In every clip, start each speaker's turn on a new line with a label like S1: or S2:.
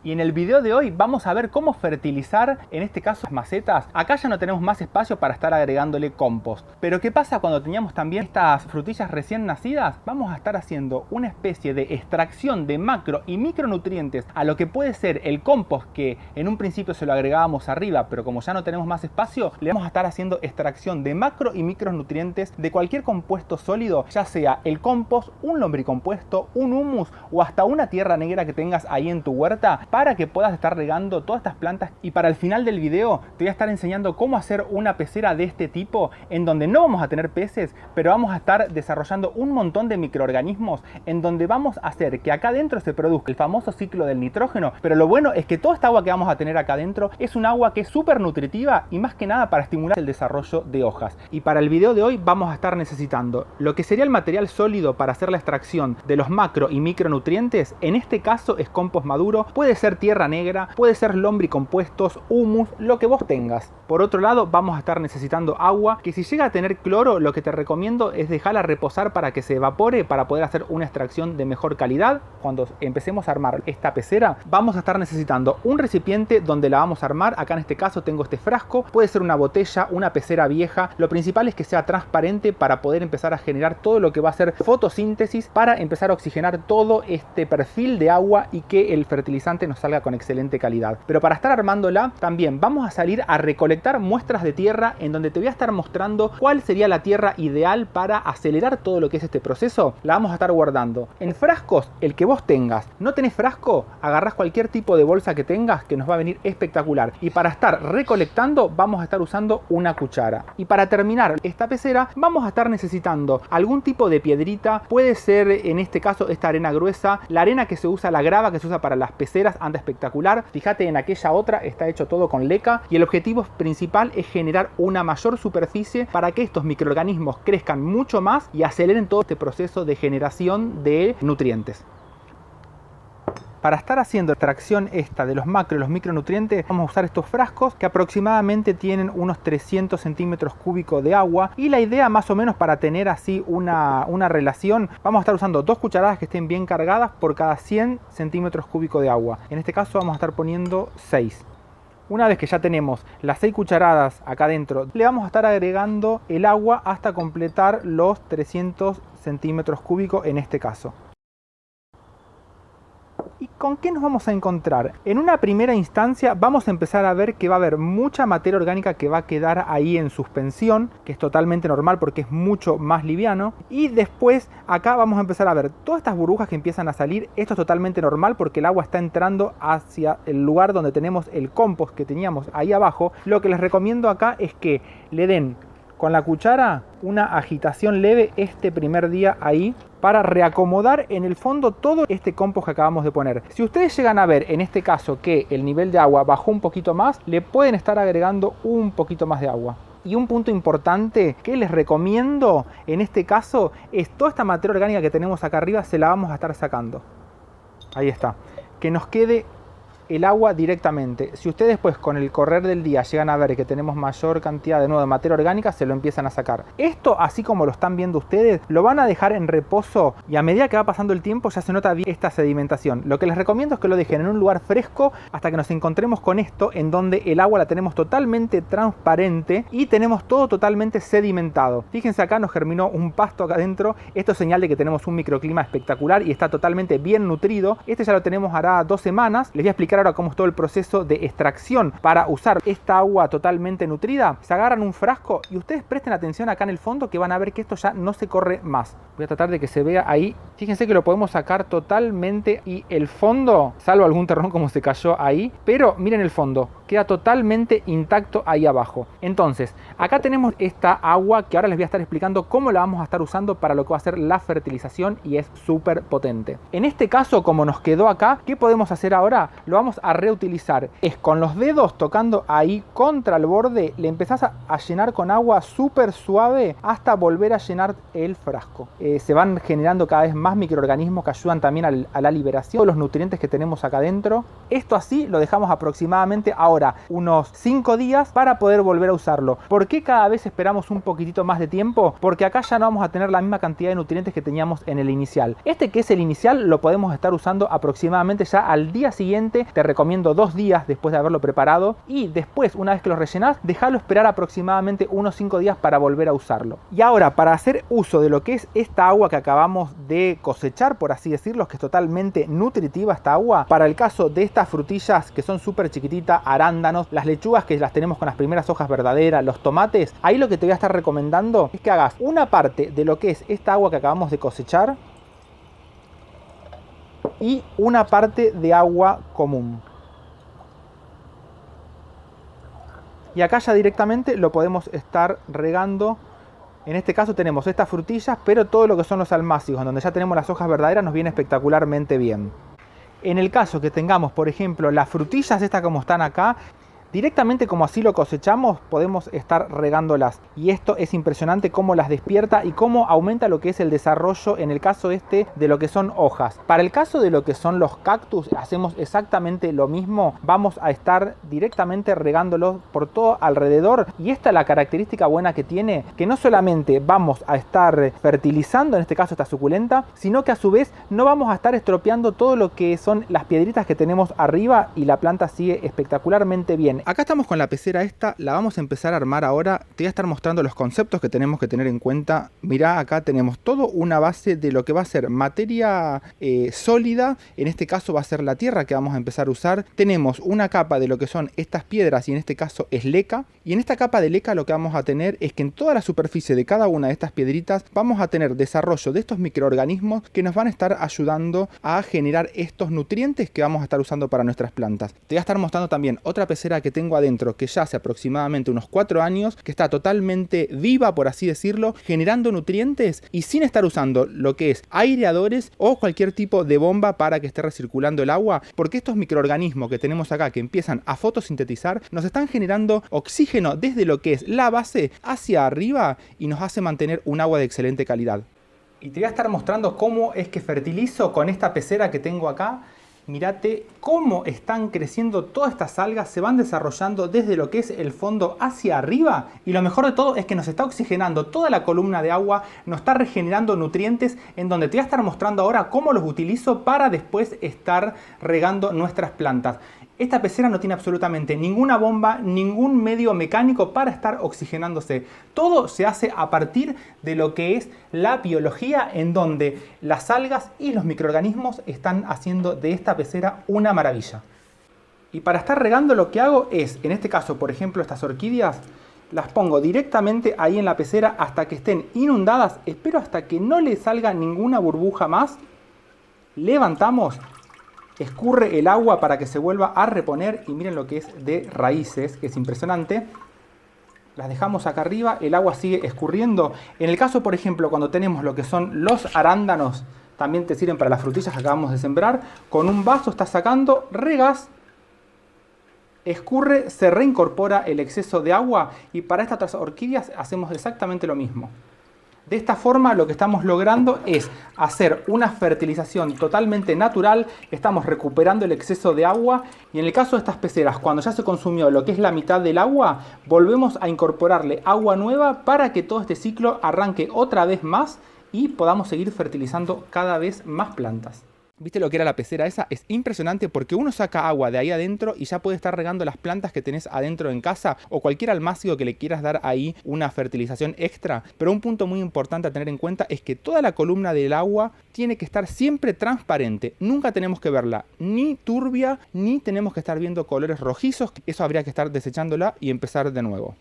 S1: Y en el video de hoy vamos a ver cómo fertilizar, en este caso las macetas. Acá ya no tenemos más espacio para estar agregándole compost. Pero ¿qué pasa cuando teníamos también estas frutillas recién nacidas? Vamos a estar haciendo una especie de extracción de macro y micronutrientes a lo que puede ser el compost, que en un principio se lo agregábamos arriba, pero como ya no tenemos más espacio, le vamos a estar haciendo extracción de macro y micronutrientes de cualquier compuesto sólido, ya sea el compost, un lombricompuesto, un humus o hasta una tierra negra que tengas ahí en tu huerta, para que puedas estar regando todas estas plantas. Y para el final del video te voy a estar enseñando cómo hacer una pecera de este tipo, en donde no vamos a tener peces, pero vamos a estar desarrollando un montón de microorganismos, en donde vamos a hacer que acá adentro se produzca el famoso ciclo del nitrógeno. Pero lo bueno es que toda esta agua que vamos a tener acá adentro es un agua que es súper nutritiva y más que nada para estimular el desarrollo de hojas. Y para el video de hoy vamos a estar necesitando lo que sería el material sólido para hacer la extracción de los macro y micronutrientes. En este caso es compost maduro, puede ser tierra negra, puede ser lombricompuestos, humus, lo que vos tengas. Por otro lado vamos a estar necesitando agua, que si llega a tener cloro, lo que te recomiendo es dejarla reposar para que se evapore, para poder hacer una extracción de mejor calidad. Cuando empecemos a armar esta pecera vamos a estar necesitando un recipiente donde la vamos a armar. Acá en este caso tengo este frasco, puede ser una botella, una pecera vieja. Lo principal es que sea transparente para poder empezar a generar todo lo que va a ser fotosíntesis, para empezar a oxigenar todo este perfil de agua y que el fertilizante nos salga con excelente calidad. Pero para estar armándola también vamos a salir a recolectar muestras de tierra, en donde te voy a estar mostrando cuál sería la tierra ideal para acelerar todo lo que es este proceso. La vamos a estar guardando en frascos, el que vos tengas. No tenés frasco, agarrás cualquier tipo de bolsa que tengas, que nos va a venir espectacular. Y para estar recolectando vamos a estar usando una cuchara. Y para terminar esta pecera vamos a estar necesitando algún tipo de piedrita, puede ser en este caso esta arena gruesa, la arena que se usa, la grava que se usa para las peceras, anda espectacular. Fíjate, en aquella otra está hecho todo con leca, y el objetivo principal es generar una mayor superficie para que estos microorganismos crezcan mucho más y aceleren todo este proceso de generación de nutrientes. Para estar haciendo extracción esta de los macro y los micronutrientes vamos a usar estos frascos que aproximadamente tienen unos 300 centímetros cúbicos de agua, y la idea más o menos para tener así una relación, vamos a estar usando 2 cucharadas que estén bien cargadas por cada 100 centímetros cúbicos de agua. En este caso vamos a estar poniendo 6. Una vez que ya tenemos las 6 cucharadas acá adentro, le vamos a estar agregando el agua hasta completar los 300 centímetros cúbicos en este caso. ¿Y con qué nos vamos a encontrar? En una primera instancia vamos a empezar a ver que va a haber mucha materia orgánica que va a quedar ahí en suspensión, que es totalmente normal porque es mucho más liviano. Y después acá vamos a empezar a ver todas estas burbujas que empiezan a salir. Esto es totalmente normal porque el agua está entrando hacia el lugar donde tenemos el compost que teníamos ahí abajo. Lo que les recomiendo acá es que le den con la cuchara una agitación leve este primer día ahí, para reacomodar en el fondo todo este compost que acabamos de poner. Si ustedes llegan a ver en este caso que el nivel de agua bajó un poquito más, le pueden estar agregando un poquito más de agua. Y un punto importante que les recomiendo en este caso es toda esta materia orgánica que tenemos acá arriba, se la vamos a estar sacando. Ahí está. Que nos quede el agua directamente. Si ustedes pues con el correr del día llegan a ver que tenemos mayor cantidad de nuevo de materia orgánica, se lo empiezan a sacar. Esto, así como lo están viendo ustedes, lo van a dejar en reposo, y a medida que va pasando el tiempo ya se nota bien esta sedimentación. Lo que les recomiendo es que lo dejen en un lugar fresco hasta que nos encontremos con esto, en donde el agua la tenemos totalmente transparente y tenemos todo totalmente sedimentado. Fíjense, acá nos germinó un pasto acá adentro. Esto es señal de que tenemos un microclima espectacular y está totalmente bien nutrido. Este ya lo tenemos hará 2 semanas. Les voy a explicar ahora cómo es todo el proceso de extracción para usar esta agua totalmente nutrida. Se agarran un frasco y ustedes presten atención acá en el fondo, que van a ver que esto ya no se corre más. Voy a tratar de que se vea ahí. Fíjense que lo podemos sacar totalmente, y el fondo, salvo algún terrón como se cayó ahí, pero miren el fondo, queda totalmente intacto ahí abajo. Entonces, acá tenemos esta agua que ahora les voy a estar explicando cómo la vamos a estar usando para lo que va a ser la fertilización, y es súper potente. En este caso, como nos quedó acá, ¿qué podemos hacer ahora? Lo vamos a reutilizar. Es con los dedos tocando ahí contra el borde, le empezás a llenar con agua súper suave hasta volver a llenar el frasco. Se van generando cada vez más microorganismos que ayudan también a la liberación de los nutrientes que tenemos acá adentro. Esto así lo dejamos aproximadamente ahora unos 5 días para poder volver a usarlo. ¿Por qué cada vez esperamos un poquitito más de tiempo? Porque acá ya no vamos a tener la misma cantidad de nutrientes que teníamos en el inicial. Este, que es el inicial, lo podemos estar usando aproximadamente ya al día siguiente te recomiendo 2 días después de haberlo preparado, y después, una vez que lo rellenás, dejalo esperar aproximadamente unos 5 días para volver a usarlo. Y ahora, para hacer uso de lo que es esta agua que acabamos de cosechar, por así decirlo, que es totalmente nutritiva esta agua, para el caso de estas frutillas que son súper chiquititas, arándanos, las lechugas que las tenemos con las primeras hojas verdaderas, los tomates, ahí lo que te voy a estar recomendando es que hagas una parte de lo que es esta agua que acabamos de cosechar y una parte de agua común. Y acá ya directamente lo podemos estar regando. En este caso tenemos estas frutillas, pero todo lo que son los almácigos, donde ya tenemos las hojas verdaderas, nos viene espectacularmente bien. En el caso que tengamos, por ejemplo, las frutillas estas como están acá, directamente como así lo cosechamos, podemos estar regándolas. Y esto es impresionante cómo las despierta y cómo aumenta lo que es el desarrollo en el caso este de lo que son hojas. Para el caso de lo que son los cactus, hacemos exactamente lo mismo. Vamos a estar directamente regándolos por todo alrededor. Y esta es la característica buena que tiene, que no solamente vamos a estar fertilizando, en este caso esta suculenta, sino que a su vez no vamos a estar estropeando todo lo que son las piedritas que tenemos arriba, y la planta sigue espectacularmente bien. Acá estamos con la pecera esta, la vamos a empezar a armar ahora. Te voy a estar mostrando los conceptos que tenemos que tener en cuenta. Mirá, acá tenemos todo una base de lo que va a ser materia sólida. En este caso va a ser la tierra que vamos a empezar a usar. Tenemos una capa de lo que son estas piedras, y en este caso es leca. Y en esta capa de leca lo que vamos a tener es que en toda la superficie de cada una de estas piedritas vamos a tener desarrollo de estos microorganismos que nos van a estar ayudando a generar estos nutrientes que vamos a estar usando para nuestras plantas. Te voy a estar mostrando también otra pecera que tengo adentro, que ya hace aproximadamente unos 4 años, que está totalmente viva, por así decirlo, generando nutrientes y sin estar usando lo que es aireadores o cualquier tipo de bomba para que esté recirculando el agua, porque estos microorganismos que tenemos acá, que empiezan a fotosintetizar, nos están generando oxígeno desde lo que es la base hacia arriba y nos hace mantener un agua de excelente calidad. Y te voy a estar mostrando cómo es que fertilizo con esta pecera que tengo acá. Mírate cómo están creciendo todas estas algas, se van desarrollando desde lo que es el fondo hacia arriba, y lo mejor de todo es que nos está oxigenando toda la columna de agua, nos está regenerando nutrientes, en donde te voy a estar mostrando ahora cómo los utilizo para después estar regando nuestras plantas. Esta pecera no tiene absolutamente ninguna bomba, ningún medio mecánico para estar oxigenándose. Todo se hace a partir de lo que es la biología, en donde las algas y los microorganismos están haciendo de esta pecera una maravilla. Y para estar regando lo que hago es, en este caso, por ejemplo, estas orquídeas, las pongo directamente ahí en la pecera hasta que estén inundadas. Espero hasta que no le salga ninguna burbuja más. Levantamos. Escurre el agua para que se vuelva a reponer, y miren lo que es de raíces, que es impresionante. Las dejamos acá arriba, el agua sigue escurriendo. En el caso, por ejemplo, cuando tenemos lo que son los arándanos, también te sirven para las frutillas que acabamos de sembrar. Con un vaso estás sacando, regas, escurre, se reincorpora el exceso de agua, y para estas otras orquídeas hacemos exactamente lo mismo. De esta forma lo que estamos logrando es hacer una fertilización totalmente natural, estamos recuperando el exceso de agua, y en el caso de estas peceras, cuando ya se consumió lo que es la mitad del agua, volvemos a incorporarle agua nueva para que todo este ciclo arranque otra vez más y podamos seguir fertilizando cada vez más plantas. ¿Viste lo que era la pecera esa? Es impresionante porque uno saca agua de ahí adentro y ya puede estar regando las plantas que tenés adentro en casa, o cualquier almácigo que le quieras dar ahí una fertilización extra. Pero un punto muy importante a tener en cuenta es que toda la columna del agua tiene que estar siempre transparente. Nunca tenemos que verla ni turbia, ni tenemos que estar viendo colores rojizos. Eso habría que estar desechándola y empezar de nuevo.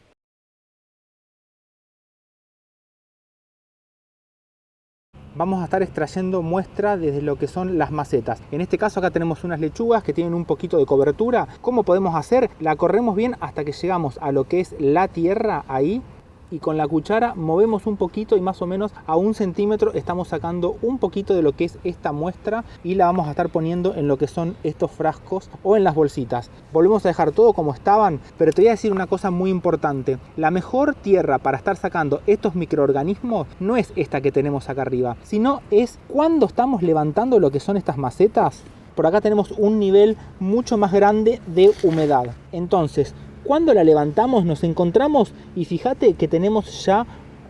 S1: Vamos a estar extrayendo muestra desde lo que son las macetas. En este caso acá tenemos unas lechugas que tienen un poquito de cobertura. ¿Cómo podemos hacer? La corremos bien hasta que llegamos a lo que es la tierra ahí, y con la cuchara movemos un poquito y más o menos a 1 centímetro estamos sacando un poquito de lo que es esta muestra, y la vamos a estar poniendo en lo que son estos frascos o en las bolsitas. Volvemos a dejar todo como estaban, pero te voy a decir una cosa muy importante. La mejor tierra para estar sacando estos microorganismos no es esta que tenemos acá arriba, sino es cuando estamos levantando lo que son estas macetas. Por acá tenemos un nivel mucho más grande de humedad. Entonces, cuando la levantamos nos encontramos, y fíjate que tenemos ya,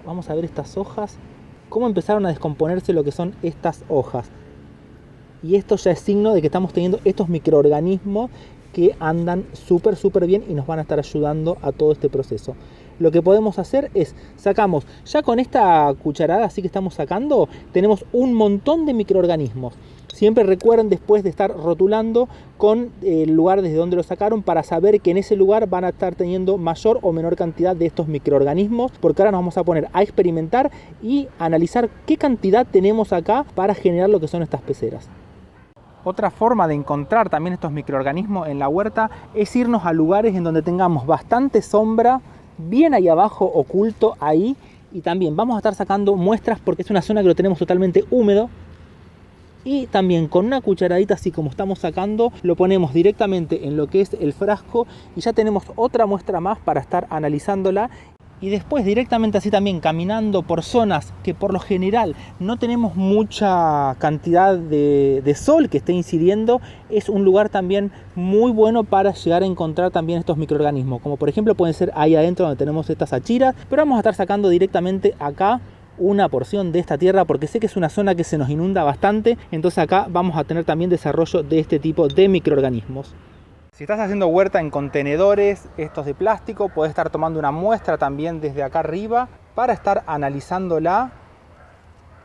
S1: vamos a ver estas hojas, cómo empezaron a descomponerse lo que son estas hojas. y esto ya es signo de que estamos teniendo estos microorganismos que andan súper bien y nos van a estar ayudando a todo este proceso. Lo que podemos hacer es, sacamos, ya con esta cucharada así que estamos sacando, tenemos un montón de microorganismos. Siempre recuerden después de estar rotulando con el lugar desde donde lo sacaron para saber que en ese lugar van a estar teniendo mayor o menor cantidad de estos microorganismos, porque ahora nos vamos a poner a experimentar y analizar qué cantidad tenemos acá para generar lo que son estas peceras. Otra forma de encontrar también estos microorganismos en la huerta es irnos a lugares en donde tengamos bastante sombra, bien ahí abajo oculto ahí, y también vamos a estar sacando muestras porque es una zona que lo tenemos totalmente húmedo. Y también con una cucharadita así como estamos sacando, lo ponemos directamente en lo que es el frasco y ya tenemos otra muestra más para estar analizándola. Y después directamente así también caminando por zonas que por lo general no tenemos mucha cantidad de sol que esté incidiendo, es un lugar también muy bueno para llegar a encontrar también estos microorganismos, como por ejemplo pueden ser ahí adentro donde tenemos estas achiras, pero vamos a estar sacando directamente acá una porción de esta tierra porque sé que es una zona que se nos inunda bastante, entonces acá vamos a tener también desarrollo de este tipo de microorganismos. Si estás haciendo huerta en contenedores estos de plástico, podés estar tomando una muestra también desde acá arriba para estar analizándola.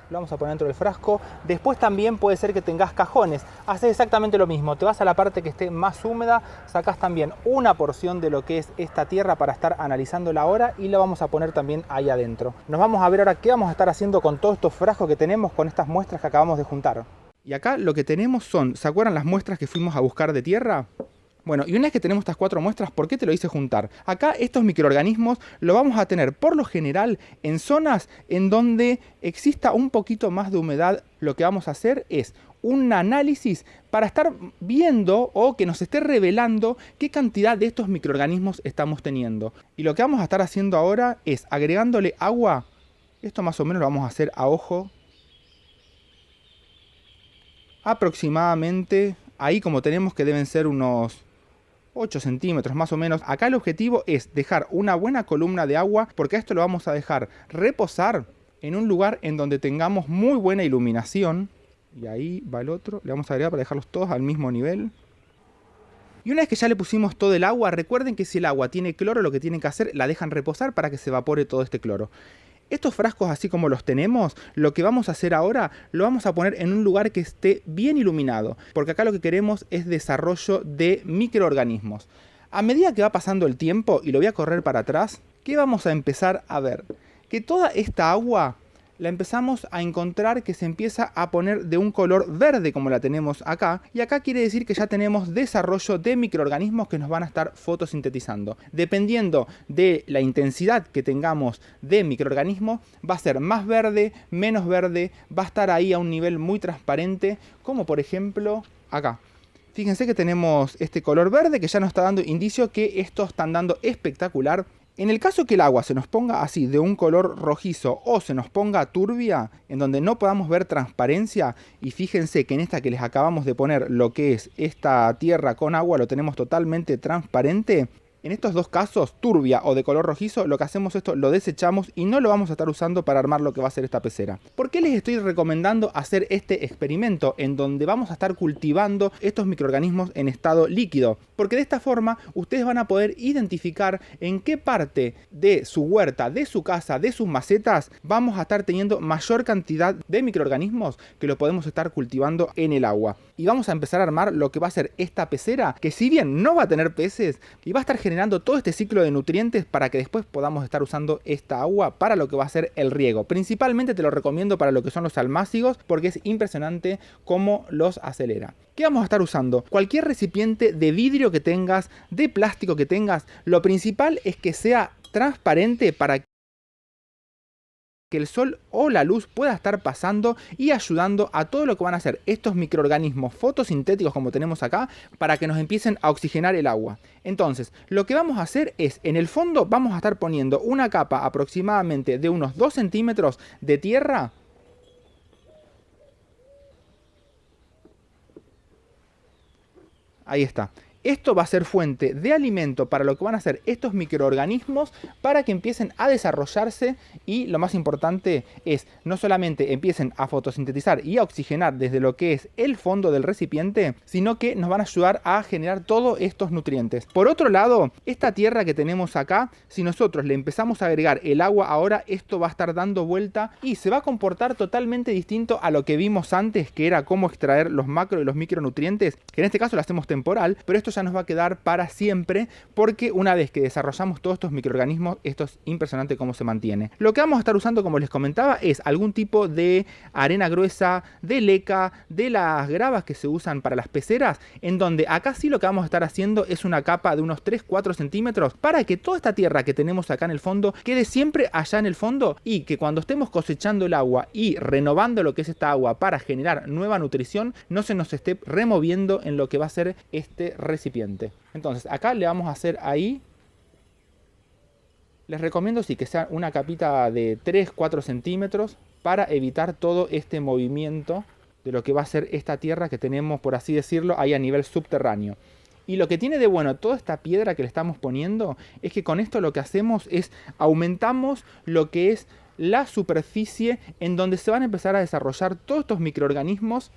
S1: Lo vamos a poner dentro del frasco. Después también puede ser que tengas cajones. Haces exactamente lo mismo. Te vas a la parte que esté más húmeda, sacas también una porción de lo que es esta tierra para estar analizándola ahora y la vamos a poner también ahí adentro. Nos vamos a ver ahora qué vamos a estar haciendo con todos estos frascos que tenemos con estas muestras que acabamos de juntar. Y acá lo que tenemos son, ¿se acuerdan las muestras que fuimos a buscar de tierra? Bueno, y una vez que tenemos estas 4 muestras, ¿por qué te lo hice juntar? Acá estos microorganismos lo vamos a tener por lo general en zonas en donde exista un poquito más de humedad. Lo que vamos a hacer es un análisis para estar viendo o que nos esté revelando qué cantidad de estos microorganismos estamos teniendo. Y lo que vamos a estar haciendo ahora es agregándole agua. Esto más o menos lo vamos a hacer a ojo. Aproximadamente, ahí como tenemos que deben ser unos 8 centímetros más o menos. Acá el objetivo es dejar una buena columna de agua porque a esto lo vamos a dejar reposar en un lugar en donde tengamos muy buena iluminación. Y ahí va el otro. Le vamos a agregar para dejarlos todos al mismo nivel. Y una vez que ya le pusimos todo el agua, recuerden que si el agua tiene cloro, lo que tienen que hacer, la dejan reposar para que se evapore todo este cloro. Estos frascos así como los tenemos, lo que vamos a hacer ahora, lo vamos a poner en un lugar que esté bien iluminado, porque acá lo que queremos es desarrollo de microorganismos. A medida que va pasando el tiempo, y lo voy a correr para atrás, ¿qué vamos a empezar a ver? Que toda esta agua la empezamos a encontrar que se empieza a poner de un color verde como la tenemos acá, y acá quiere decir que ya tenemos desarrollo de microorganismos que nos van a estar fotosintetizando. Dependiendo de la intensidad que tengamos de microorganismo, va a ser más verde, menos verde, va a estar ahí a un nivel muy transparente, como por ejemplo acá. Fíjense que tenemos este color verde que ya nos está dando indicio que esto está andando espectacular. En el caso que el agua se nos ponga así de un color rojizo o se nos ponga turbia, en donde no podamos ver transparencia, y fíjense que en esta que les acabamos de poner lo que es esta tierra con agua lo tenemos totalmente transparente. En estos dos casos, turbia o de color rojizo, lo que hacemos esto lo desechamos y no lo vamos a estar usando para armar lo que va a ser esta pecera. ¿Por qué les estoy recomendando hacer este experimento en donde vamos a estar cultivando estos microorganismos en estado líquido? Porque de esta forma ustedes van a poder identificar en qué parte de su huerta, de su casa, de sus macetas vamos a estar teniendo mayor cantidad de microorganismos que lo podemos estar cultivando en el agua. Y vamos a empezar a armar lo que va a ser esta pecera, que si bien no va a tener peces, y va a estar generando todo este ciclo de nutrientes para que después podamos estar usando esta agua para lo que va a ser el riego. Principalmente te lo recomiendo para lo que son los almácigos porque es impresionante cómo los acelera. ¿Qué vamos a estar usando? Cualquier recipiente de vidrio que tengas, de plástico que tengas, lo principal es que sea transparente para que el sol o la luz pueda estar pasando y ayudando a todo lo que van a hacer estos microorganismos fotosintéticos como tenemos acá para que nos empiecen a oxigenar el agua. Entonces, lo que vamos a hacer es, en el fondo vamos a estar poniendo una capa aproximadamente de unos 2 centímetros de tierra. Ahí está. Esto va a ser fuente de alimento para lo que van a ser estos microorganismos para que empiecen a desarrollarse y lo más importante es no solamente empiecen a fotosintetizar y a oxigenar desde lo que es el fondo del recipiente, sino que nos van a ayudar a generar todos estos nutrientes. Por otro lado, esta tierra que tenemos acá, si nosotros le empezamos a agregar el agua ahora, esto va a estar dando vuelta y se va a comportar totalmente distinto a lo que vimos antes, que era cómo extraer los macro y los micronutrientes, que en este caso lo hacemos temporal, pero esto ya nos va a quedar para siempre, porque una vez que desarrollamos todos estos microorganismos, esto es impresionante cómo se mantiene. Lo que vamos a estar usando, como les comentaba, es algún tipo de arena gruesa, de leca, de las gravas que se usan para las peceras, en donde acá sí lo que vamos a estar haciendo es una capa de unos 3-4 centímetros para que toda esta tierra que tenemos acá en el fondo quede siempre allá en el fondo y que cuando estemos cosechando el agua y renovando lo que es esta agua para generar nueva nutrición, no se nos esté removiendo en lo que va a ser este recipiente. Entonces acá le vamos a hacer ahí, les recomiendo sí que sea una capita de 3-4 centímetros para evitar todo este movimiento de lo que va a ser esta tierra que tenemos, por así decirlo, ahí a nivel subterráneo. Y lo que tiene de bueno toda esta piedra que le estamos poniendo es que con esto lo que hacemos es aumentamos lo que es la superficie en donde se van a empezar a desarrollar todos estos microorganismos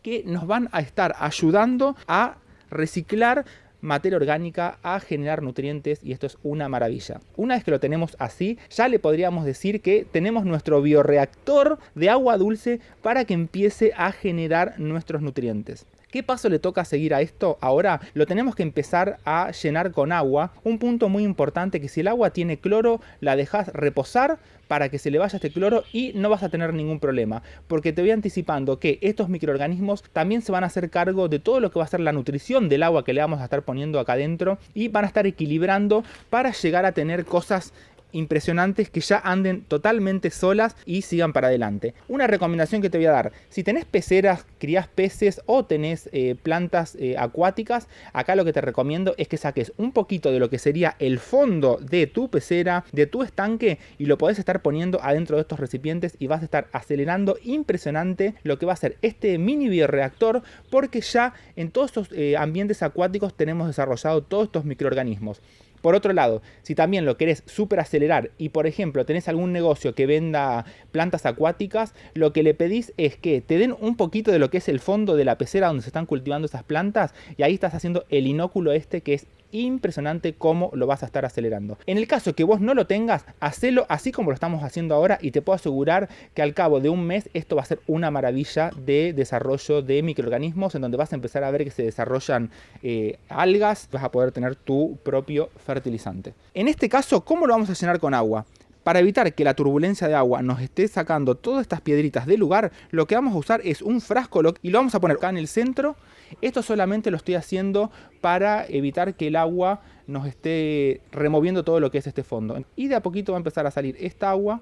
S1: que nos van a estar ayudando a reciclar materia orgánica, a generar nutrientes, y esto es una maravilla. Una vez que lo tenemos así, ya le podríamos decir que tenemos nuestro bioreactor de agua dulce para que empiece a generar nuestros nutrientes. ¿Qué paso le toca seguir a esto? Ahora lo tenemos que empezar a llenar con agua. Un punto muy importante, que si el agua tiene cloro, la dejas reposar para que se le vaya este cloro y no vas a tener ningún problema. Porque te voy anticipando que estos microorganismos también se van a hacer cargo de todo lo que va a ser la nutrición del agua que le vamos a estar poniendo acá adentro y van a estar equilibrando para llegar a tener cosas impresionantes que ya anden totalmente solas y sigan para adelante. Una recomendación que te voy a dar: si tenés peceras, crías peces o tenés plantas acuáticas, acá lo que te recomiendo es que saques un poquito de lo que sería el fondo de tu pecera, de tu estanque, y lo podés estar poniendo adentro de estos recipientes y vas a estar acelerando impresionante lo que va a ser este mini bioreactor, porque ya en todos estos ambientes acuáticos tenemos desarrollado todos estos microorganismos. Por otro lado, si también lo querés súper acelerar y por ejemplo tenés algún negocio que venda plantas acuáticas, lo que le pedís es que te den un poquito de lo que es el fondo de la pecera donde se están cultivando esas plantas, y ahí estás haciendo el inóculo este, que es impresionante cómo lo vas a estar acelerando. En el caso que vos no lo tengas, hacelo así como lo estamos haciendo ahora y te puedo asegurar que al cabo de un mes esto va a ser una maravilla de desarrollo de microorganismos, en donde vas a empezar a ver que se desarrollan algas, vas a poder tener tu propio fertilizante. En este caso, ¿cómo lo vamos a llenar con agua? Para evitar que la turbulencia de agua nos esté sacando todas estas piedritas del lugar, lo que vamos a usar es un frasco y lo vamos a poner acá en el centro. Esto solamente lo estoy haciendo para evitar que el agua nos esté removiendo todo lo que es este fondo. Y de a poquito va a empezar a salir esta agua.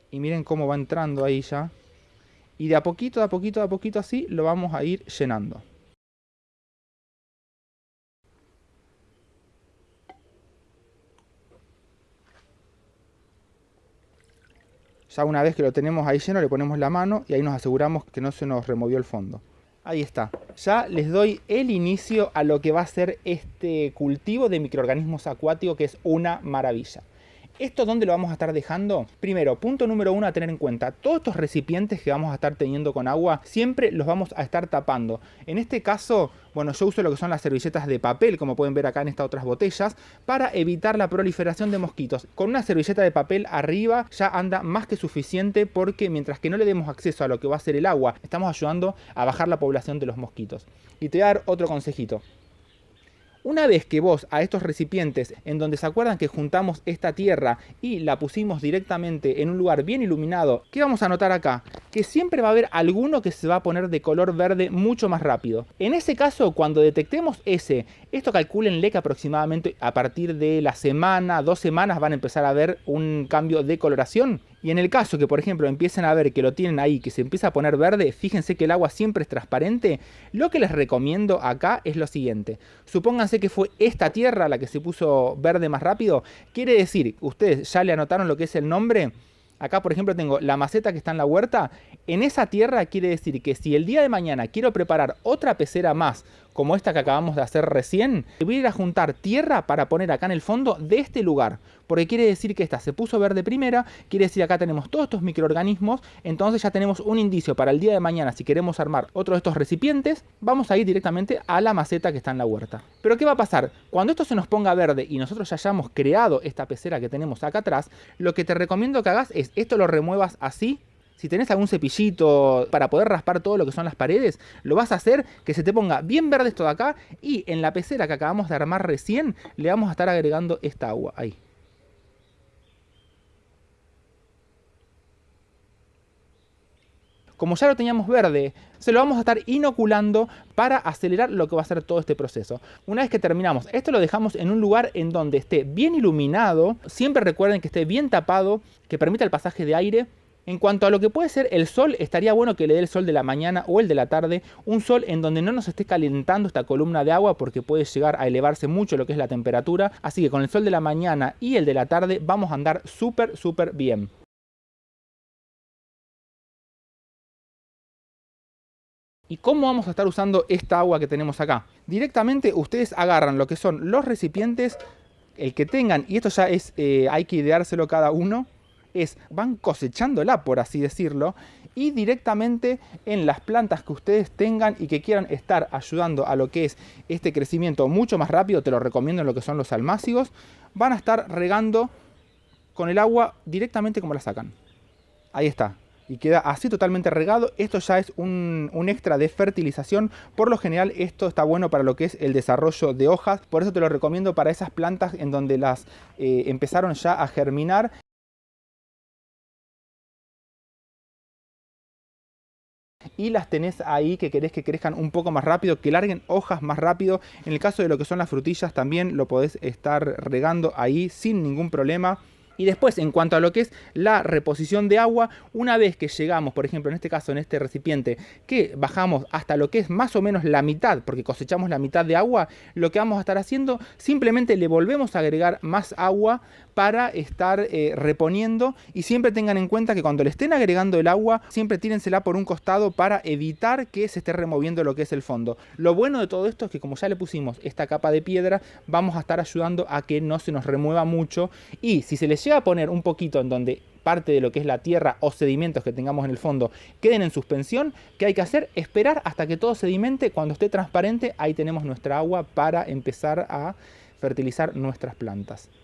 S1: Y miren cómo va entrando ahí ya. Y de a poquito, así lo vamos a ir llenando. Ya una vez que lo tenemos ahí lleno, le ponemos la mano y ahí nos aseguramos que no se nos removió el fondo. Ahí está. Ya les doy el inicio a lo que va a ser este cultivo de microorganismos acuáticos, que es una maravilla. ¿Esto dónde lo vamos a estar dejando? Primero, punto número 1 a tener en cuenta: todos estos recipientes que vamos a estar teniendo con agua, siempre los vamos a estar tapando. En este caso, bueno, yo uso lo que son las servilletas de papel, como pueden ver acá en estas otras botellas, para evitar la proliferación de mosquitos. Con una servilleta de papel arriba ya anda más que suficiente, porque mientras que no le demos acceso a lo que va a ser el agua, estamos ayudando a bajar la población de los mosquitos. Y te voy a dar otro consejito. Una vez que vos a estos recipientes, en donde se acuerdan que juntamos esta tierra y la pusimos directamente en un lugar bien iluminado, ¿qué vamos a notar acá? Que siempre va a haber alguno que se va a poner de color verde mucho más rápido. En ese caso, cuando detectemos esto calcúlenle que aproximadamente a partir de la semana, 2 semanas van a empezar a ver un cambio de coloración. Y en el caso que, por ejemplo, empiecen a ver que lo tienen ahí, que se empieza a poner verde, fíjense que el agua siempre es transparente. Lo que les recomiendo acá es lo siguiente: supónganse que fue esta tierra la que se puso verde más rápido. Quiere decir, ustedes ya le anotaron lo que es el nombre. Acá, por ejemplo, tengo la maceta que está en la huerta. En esa tierra quiere decir que si el día de mañana quiero preparar otra pecera más como esta que acabamos de hacer recién, voy a ir a juntar tierra para poner acá en el fondo de este lugar. Porque quiere decir que esta se puso verde primera, quiere decir que acá tenemos todos estos microorganismos, entonces ya tenemos un indicio para el día de mañana. Si queremos armar otro de estos recipientes, vamos a ir directamente a la maceta que está en la huerta. Pero ¿qué va a pasar? Cuando esto se nos ponga verde y nosotros ya hayamos creado esta pecera que tenemos acá atrás, lo que te recomiendo que hagas es esto lo remuevas así. Si tenés algún cepillito para poder raspar todo lo que son las paredes, lo vas a hacer que se te ponga bien verde esto de acá, y en la pecera que acabamos de armar recién le vamos a estar agregando esta agua ahí. Como ya lo teníamos verde, se lo vamos a estar inoculando para acelerar lo que va a ser todo este proceso. Una vez que terminamos, esto lo dejamos en un lugar en donde esté bien iluminado. Siempre recuerden que esté bien tapado, que permita el pasaje de aire. En cuanto a lo que puede ser el sol, estaría bueno que le dé el sol de la mañana o el de la tarde. Un sol en donde no nos esté calentando esta columna de agua, porque puede llegar a elevarse mucho lo que es la temperatura. Así que con el sol de la mañana y el de la tarde vamos a andar súper bien. ¿Y cómo vamos a estar usando esta agua que tenemos acá? Directamente ustedes agarran lo que son los recipientes, el que tengan, y esto ya es, hay que ideárselo cada uno, van cosechándola, por así decirlo, y directamente en las plantas que ustedes tengan y que quieran estar ayudando a lo que es este crecimiento mucho más rápido, te lo recomiendo en lo que son los almácigos, van a estar regando con el agua directamente como la sacan. Ahí está. Y queda así totalmente regado. Esto ya es un extra de fertilización. Por lo general esto está bueno para lo que es el desarrollo de hojas. Por eso te lo recomiendo para esas plantas en donde las empezaron ya a germinar. Y las tenés ahí que querés que crezcan un poco más rápido, que larguen hojas más rápido. En el caso de lo que son las frutillas también lo podés estar regando ahí sin ningún problema. Y después, en cuanto a lo que es la reposición de agua, una vez que llegamos, por ejemplo, en este caso, en este recipiente, que bajamos hasta lo que es más o menos la mitad, porque cosechamos la mitad de agua, lo que vamos a estar haciendo, simplemente le volvemos a agregar más agua para estar reponiendo. Y siempre tengan en cuenta que cuando le estén agregando el agua, siempre tírensela por un costado para evitar que se esté removiendo lo que es el fondo. Lo bueno de todo esto es que como ya le pusimos esta capa de piedra, vamos a estar ayudando a que no se nos remueva mucho. Y si se les llega a poner un poquito en donde parte de lo que es la tierra o sedimentos que tengamos en el fondo queden en suspensión, ¿qué hay que hacer? Esperar hasta que todo sedimente. Cuando esté transparente, ahí tenemos nuestra agua para empezar a fertilizar nuestras plantas.